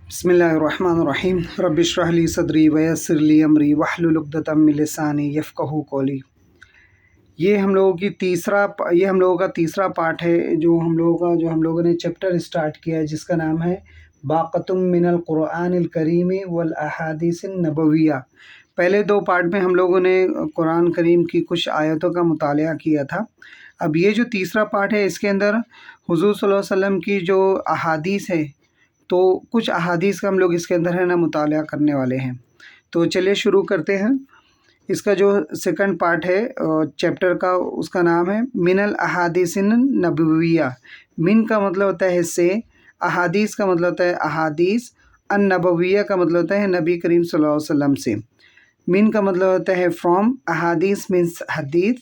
بسم اللہ الرحمن الرحیم رب اشرح لی صدری ویسر لی امری واحلل عقدۃ من لسانی یفقہوا قولی۔ یہ ہم لوگوں کا تیسرا پارٹ ہے جو ہم لوگوں نے چیپٹر اسٹارٹ کیا ہے، جس کا نام ہے باقۃ من القرآن الکریم والاحادیث النبویہ۔ پہلے دو پارٹ میں ہم لوگوں نے قرآن کریم کی کچھ آیتوں کا مطالعہ کیا تھا۔ اب یہ جو تیسرا پارٹ ہے، اس کے اندر حضور صلی اللہ علیہ وسلم کی جو احادیث ہے، تو کچھ احادیث کا ہم لوگ اس کے اندر ہے نا مطالعہ کرنے والے ہیں۔ تو چلیے شروع کرتے ہیں۔ اس کا جو سیکنڈ پارٹ ہے چیپٹر کا، اس کا نام ہے من الاحادیث النبویہ۔ من کا مطلب ہوتا ہے سے، احادیث کا مطلب ہوتا ہے احادیث، النبویہ کا مطلب ہوتا ہے نبی کریم صلی اللہ علیہ وسلم سے۔ من کا مطلب ہوتا ہے فرام، احادیث مینس حدیث،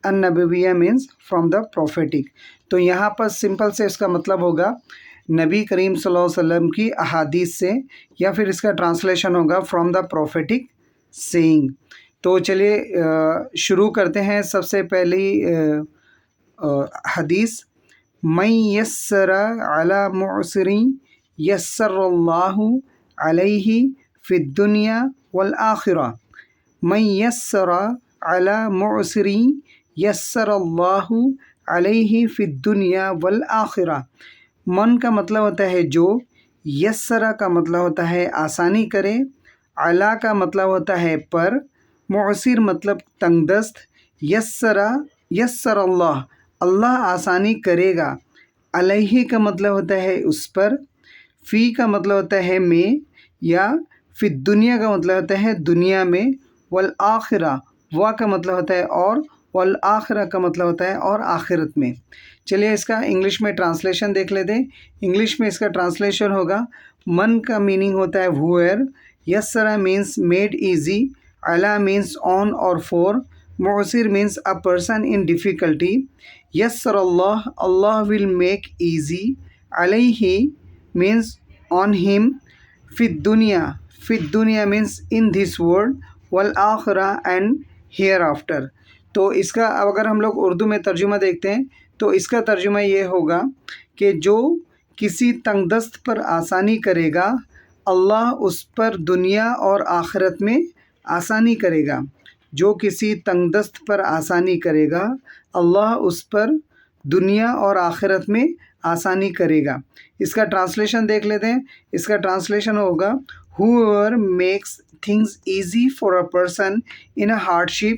النبویہ مینس فرام دا پروفیٹک۔ تو یہاں پر سمپل سے اس کا مطلب ہوگا نبی کریم صلی اللہ علیہ وسلم کی احادیث سے، یا پھر اس کا ٹرانسلیشن ہوگا فرام دا پروفیٹک سینگ۔ تو چلیے شروع کرتے ہیں۔ سب سے پہلی حدیث، من یسر علی معسر یسر اللہ علیہ فی الدنیا والآخرہ۔ من یسر علی معسر یسر اللہ علیہ فی الدنیا والآخرہ۔ من کا مطلب ہوتا ہے جو، یسرا کا مطلب ہوتا ہے آسانی کرے، علا کا مطلب ہوتا ہے پر، معسر مطلب تنگ دست، یسر اللہ، اللہ آسانی کرے گا، علیہ کا مطلب ہوتا ہے اس پر، فی کا مطلب ہوتا ہے میں، یا فی دنیا کا مطلب ہوتا ہے دنیا میں، والآخرہ وا کا مطلب ہوتا ہے اور، والآخرہ کا مطلب ہوتا ہے اور آخرت میں۔ چلیے اس کا انگلش میں ٹرانسلیشن دیکھ لیتے ہیں۔ انگلش میں اس کا ٹرانسلیشن ہوگا، من کا میننگ ہوتا ہے ووئر، یسرا مینس میڈ ایزی، علا مینس آن اور فور، معسر means a person in difficulty, یسر Allah, Allah will make easy, علیہ مینس آن ہم، فی الدنیا مینس ان دس ورلڈ، والآخرہ اینڈ ہیئر آفٹر۔ تو اس کا اب اگر ہم لوگ اردو میں ترجمہ دیکھتے ہیں تو اس کا ترجمہ یہ ہوگا کہ جو کسی تنگ دست پر آسانی کرے گا، اللہ اس پر دنیا اور آخرت میں آسانی کرے گا۔ جو کسی تنگ دست پر آسانی کرے گا، اللہ اس پر دنیا اور آخرت میں آسانی کرے گا۔ اس کا ٹرانسلیشن دیکھ لیتے ہیں۔ اس کا ٹرانسلیشن ہوگا، whoever makes things easy for a person in a hardship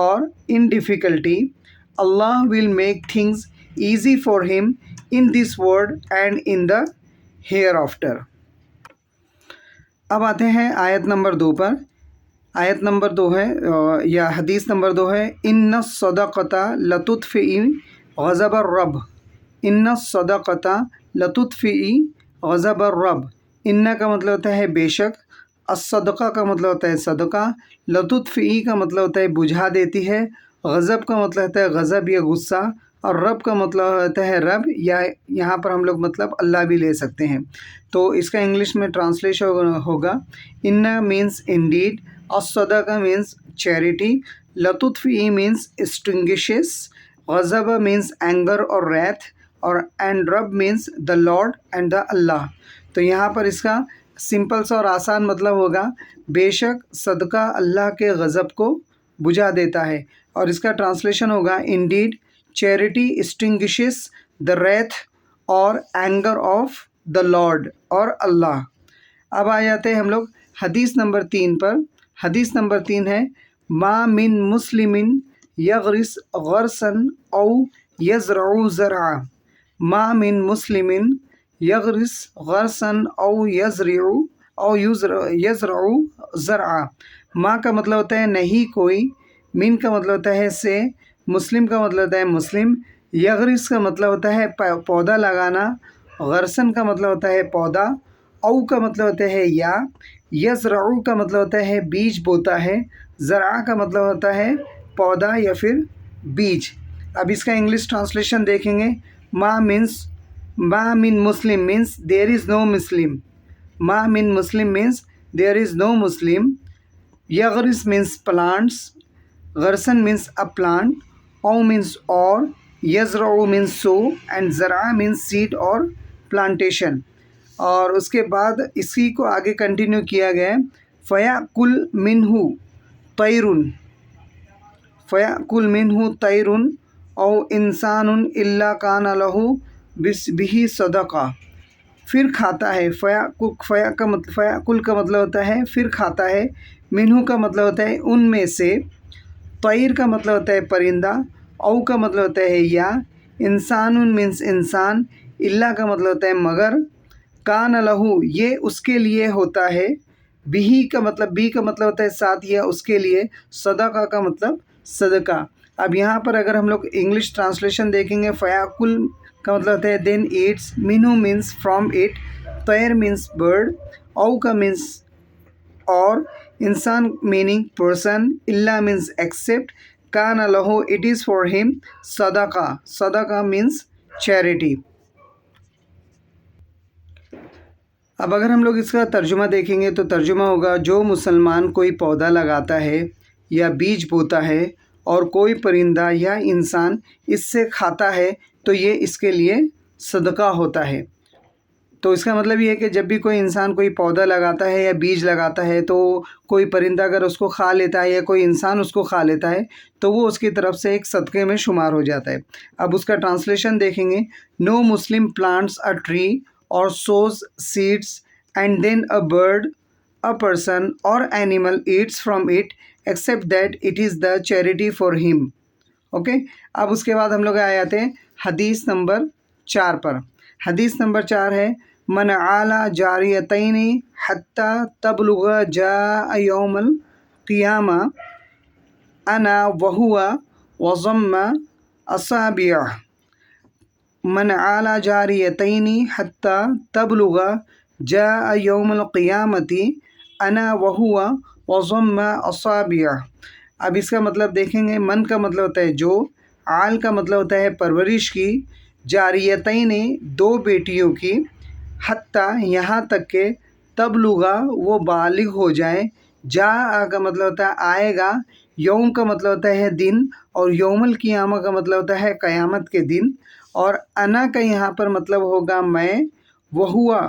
or in difficulty, Allah will make things easy for him in this world and in the hereafter۔ اب آتے ہیں آیت نمبر 2 پر۔ آیت نمبر 2 ہے یا حدیث نمبر 2 ہے، ان الصدقۃ لتطفئ غضب الرب۔ ان الصدقۃ لتطفئ غضب الرب۔ ان کا مطلب ہوتا ہے بے شک، الصدقہ کا مطلب ہوتا ہے صدقہ، لتطفئ کا مطلب ہوتا ہے بجھا دیتی ہے، غضب کا مطلب ہوتا ہے غضب یا غصہ، اور رب کا مطلب ہوتا ہے رب، یا یہاں پر ہم لوگ مطلب اللہ بھی لے سکتے ہیں۔ تو اس کا انگلش میں ٹرانسلیشن ہوگا، ان مینس انڈیڈ، الصدقہ مینس چیریٹی، لتطفئ مینس اسٹنگشز، غضب مینس اینگر اور ریتھ، اور اینڈ رب means the Lord and the Allah. تو یہاں پر اس کا سمپل سا اور آسان مطلب ہوگا، بے شک صدقہ اللہ کے غضب کو بجھا دیتا ہے، اور اس کا ٹرانسلیشن ہوگا، انڈیڈ چیریٹی اسٹنگشز دا ریتھ اور اینگر آف دا لارڈ اور اللہ۔ اب آ جاتے ہیں ہم لوگ حدیث نمبر 3 پر۔ حدیث نمبر 3 ہے، ما من مسلم یغرس غرسا او یزرع زرعا۔ ما من مسلم یغرس غرسا او یزرع زرعا۔ ما کا مطلب ہوتا ہے نہیں کوئی، من کا مطلب ہوتا ہے سے، مسلم کا مطلب ہوتا ہے مسلم، یغرس کا مطلب ہوتا ہے پودا لگانا، غرسن کا مطلب ہوتا ہے پودا، او کا مطلب ہوتا ہے یا، یزرع کا مطلب ہوتا ہے بیج بوتا ہے، زرع کا مطلب ہوتا ہے پودا یا پھر بیج۔ اب اس کا انگلش ٹرانسلیشن دیکھیں گے، ما من مسلم means there is no Muslim, ما من مسلم means there is no Muslim, یغرس مینس پلانٹس، غرسن means a plant, او means or, یزرع means sow, and زرع means seed or plantation۔ اور اس کے بعد اسی کو آگے کنٹینیو کیا گیا ہے فَيَأْكُلْ مِنْهُ طَيْرٌ فَيَأْكُلْ مِنْهُ طَيْرٌ او انسان الا کان لہ بہ صدقہ. پھر کھاتا ہے، فَيَأْكُلْ کا مطلب ہوتا ہے پھر کھاتا ہے، منہو کا مطلب ہوتا ہے ان میں سے، طیر کا مطلب ہوتا ہے پرندہ، او کا مطلب ہوتا ہے یا، انسان مینس انسان، اللہ کا مطلب ہوتا ہے مگر، کان لہو یہ اس کے لیے ہوتا ہے، بھی کا مطلب ہوتا ہے ساتھ یا اس کے لیے، صدقہ کا مطلب صدقہ. اب یہاں پر اگر ہم لوگ انگلش ٹرانسلیشن دیکھیں گے، فیاکل کا مطلب ہوتا ہے دین ایٹس، مینو مینس فرام اٹ، طیر مینس برڈ، او کا مینس اور، انسان میننگ پرسن، اللہ مینس ایکسیپٹ، کان لہو اٹ از فار ہم، صدقہ مینس چیریٹی. اب اگر ہم لوگ اس کا ترجمہ دیکھیں گے تو ترجمہ ہوگا جو مسلمان کوئی پودا لگاتا ہے یا بیج بوتا ہے اور کوئی پرندہ یا انسان اس سے کھاتا ہے تو یہ اس کے لیے صدقہ ہوتا ہے. تو اس کا مطلب یہ ہے کہ جب بھی کوئی انسان کوئی پودا لگاتا ہے یا بیج لگاتا ہے تو کوئی پرندہ اگر اس کو کھا لیتا ہے یا کوئی انسان اس کو کھا لیتا ہے تو وہ اس کی طرف سے ایک صدقے میں شمار ہو جاتا ہے. اب اس کا ٹرانسلیشن دیکھیں گے، نو مسلم plants a tree or sows seeds and then a bird a person or animal eats from it except that it is the charity for him. Okay. اب اس کے بعد ہم لوگ آ جاتے ہیں حدیث نمبر 4 پر. حدیث نمبر 4 ہے، من عال جاریتین حتی تبلغ جاء یوم القیامہ انا وہو وضم اصابعہ. من عال جاریتین حتی تبلغ جاء یوم القیامۃ انا وہو وضم اصابعہ. اب اس کا مطلب دیکھیں گے، من کا مطلب ہوتا ہے جو، عال کا مطلب ہوتا ہے پرورش کی، جاریتین دو بیٹیوں کی، حتیٰ یہاں تک کہ، تبلغا وہ بالغ ہو جائیں، جاء کا مطلب ہوتا ہے آئے گا، یوم کا مطلب ہوتا ہے دن، اور یوم القیامہ کا مطلب ہوتا ہے قیامت کے دن، اور انا کا یہاں پر مطلب ہوگا میں، وہوا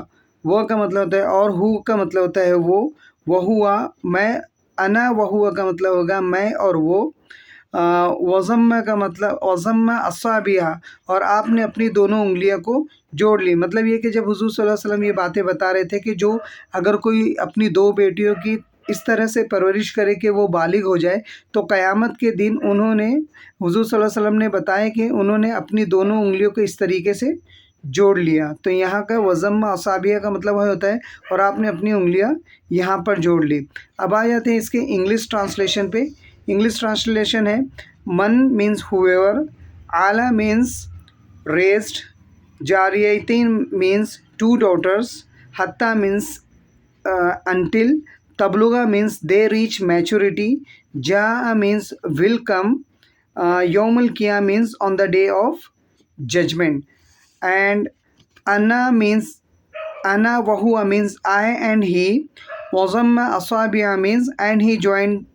وہ کا مطلب ہوتا ہے اور، ہو کا مطلب ہوتا ہے وہ، وہوا میں، انا وہوا کا مطلب ہوگا میں اور وہ، وضم کا مطلب وضم اصابعہ اور آپ نے اپنی دونوں انگلیاں کو جوڑ لی. مطلب یہ کہ جب حضور صلی اللہ علیہ وسلم یہ باتیں بتا رہے تھے کہ جو اگر کوئی اپنی دو بیٹیوں کی اس طرح سے پرورش کرے کہ وہ بالغ ہو جائے تو قیامت کے دن انہوں نے، حضور صلی اللہ علیہ وسلم نے بتایا کہ انہوں نے اپنی دونوں انگلیوں کو اس طریقے سے جوڑ لیا. تو یہاں کا وضم اصابعہ کا مطلب ہوتا ہے اور آپ نے اپنی انگلیاں یہاں پر جوڑ لی. اب آ جاتے ہیں اس کے انگلش ٹرانسلیشن پہ. انگلش ٹرانسلیشن ہے، من مینس ہویور، اعلیٰ مینس ریزڈ، جاریتین مینس ٹو ڈاٹرس، حتیٰ مینس until، تبلغہ مینس they reach maturity، جاء means will come، یوم القیامہ means on the day of judgment، and انا means انا وہو means I and he، وضم اصابع means and he joined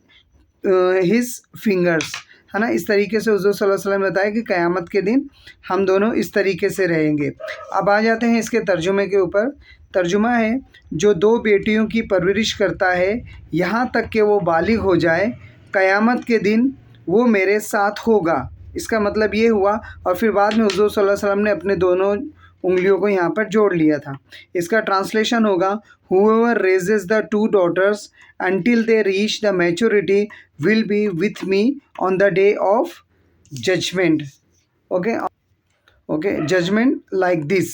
his fingers، ہے نا. اس طریقے سے حضور صلی اللہ علیہ وسلم نے بتایا کہ قیامت کے دن ہم دونوں اس طریقے سے رہیں گے. اب آ جاتے ہیں اس کے ترجمے کے اوپر. ترجمہ ہے، جو دو بیٹیوں کی پرورش کرتا ہے یہاں تک کہ وہ بالغ ہو جائے، قیامت کے دن وہ میرے ساتھ ہوگا. اس کا مطلب یہ ہوا، اور پھر بعد میں حضور صلی اللہ علیہ وسلم نے اپنے دونوں انگلیوں کو یہاں پر جوڑ لیا تھا. اس کا ٹرانسلیشن ہوگا، whoever raises the two daughters until they reach the maturity will be with me on the day of judgment. Okay, judgment like this.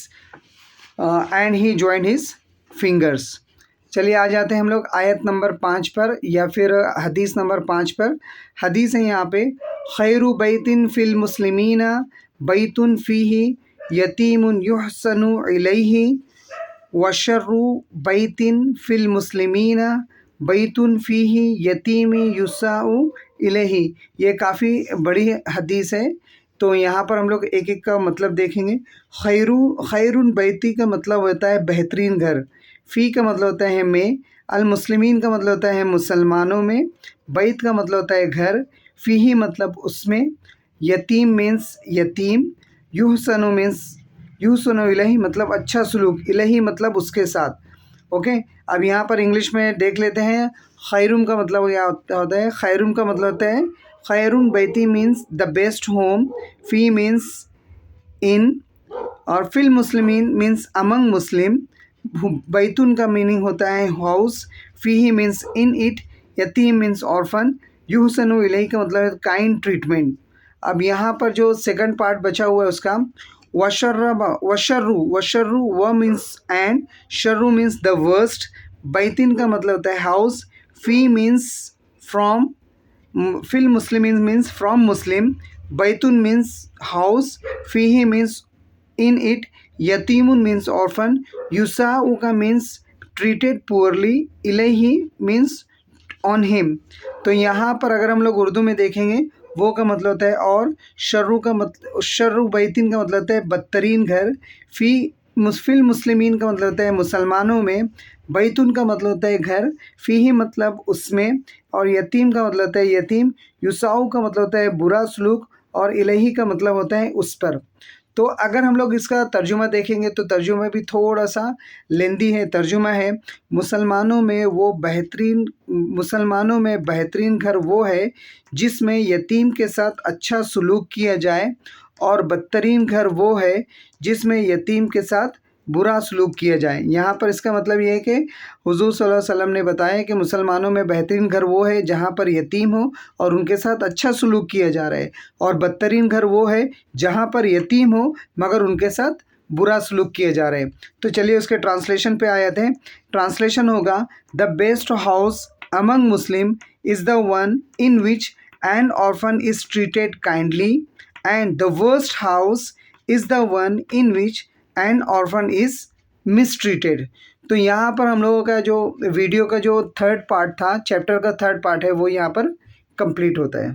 And he joined his fingers. چلیے آ جاتے ہیں ہم لوگ آیت نمبر 5 پر یا پھر حدیث نمبر 5 پر. حدیث ہے یہاں پہ، خیر بیت فی المسلمین بیت فیہ یتیم یحسن الیہ وشر بیت فی المسلمین بیت فیہ یتیم یساء الیہ. یہ کافی بڑی حدیث ہے، تو یہاں پر ہم لوگ ایک ایک کا مطلب دیکھیں گے. خیر بیتی کا مطلب ہوتا ہے بہترین گھر، فی کا مطلب ہوتا ہے میں، المسلمین کا مطلب ہوتا ہے مسلمانوں میں، بیت کا مطلب ہوتا ہے گھر، فیہ مطلب اس میں، یتیم مینس یتیم، یحسن مینس یحسن الیہ مطلب اچھا سلوک، الیہ مطلب اس کے ساتھ. اوکے، اب یہاں پر انگلش میں دیکھ لیتے ہیں. خیرم کا مطلب کیا ہوتا ہے؟ خیرم کا مطلب ہوتا ہے خیرون بیتی مینس دا بیسٹ ہوم، فی مینس ان، اور فی المسلمین مینس امنگ مسلم. بیتون کا میننگ ہوتا ہے ہاؤس، فی مینس ان اٹ، یتیم مینس آرفن، یحسن الیہ کا مطلب ہے کائنڈ ٹریٹمنٹ. اب یہاں پر جو سیکنڈ پارٹ بچا ہوا ہے اس کا، وشرو و مینس اینڈ، شرو مینس دا ورسٹ، بیتن کا مطلب ہوتا ہے ہاؤس، فی مینس فرام، فی المسلمین مینس فرام مسلم، بیتن مینس ہاؤس، فی مینس in it، یتیمن مینس orphan، یساؤ کا مینس treated poorly، الیہ مینس on him. تو یہاں پر اگر ہم لوگ اردو میں دیکھیں گے وہ کا مطلب ہوتا ہے اور، شرو کا مطلب، شرو بیتن کا مطلب ہوتا ہے بدترین گھر، فی المسلمین کا مطلب ہوتا ہے مسلمانوں میں، بیتن کا مطلب ہوتا ہے گھر، فی مطلب اس میں، اور یتیم کا مطلب ہوتا ہے یتیم، یساؤ کا مطلب ہوتا ہے برا سلوک، اور الیہ کا مطلب ہوتا ہے اس پر. تو اگر ہم لوگ اس کا ترجمہ دیکھیں گے تو ترجمہ بھی تھوڑا سا لیندی ہے. ترجمہ ہے مسلمانوں میں بہترین گھر وہ ہے جس میں یتیم کے ساتھ اچھا سلوک کیا جائے، اور بدترین گھر وہ ہے جس میں یتیم کے ساتھ برا سلوک کیا جائے. یہاں پر اس کا مطلب یہ ہے کہ حضور صلی اللہ علیہ وسلم نے بتایا کہ مسلمانوں میں بہترین گھر وہ ہے جہاں پر یتیم ہو اور ان کے ساتھ اچھا سلوک کیا جا رہا ہے، اور بدترین گھر وہ ہے جہاں پر یتیم ہو مگر ان کے ساتھ برا سلوک کیا جا رہا ہے. تو چلیے اس کے ٹرانسلیشن پہ آیت ہے. ٹرانسلیشن ہوگا: the best house among Muslim is the one in which an orphan is treated kindly, and the worst house is the one in which an orphan is mistreated. تو یہاں پر ہم لوگوں کا جو ویڈیو کا جو تھرڈ پارٹ تھا، chapter کا تھرڈ پارٹ ہے، وہ یہاں پر کمپلیٹ ہوتا ہے.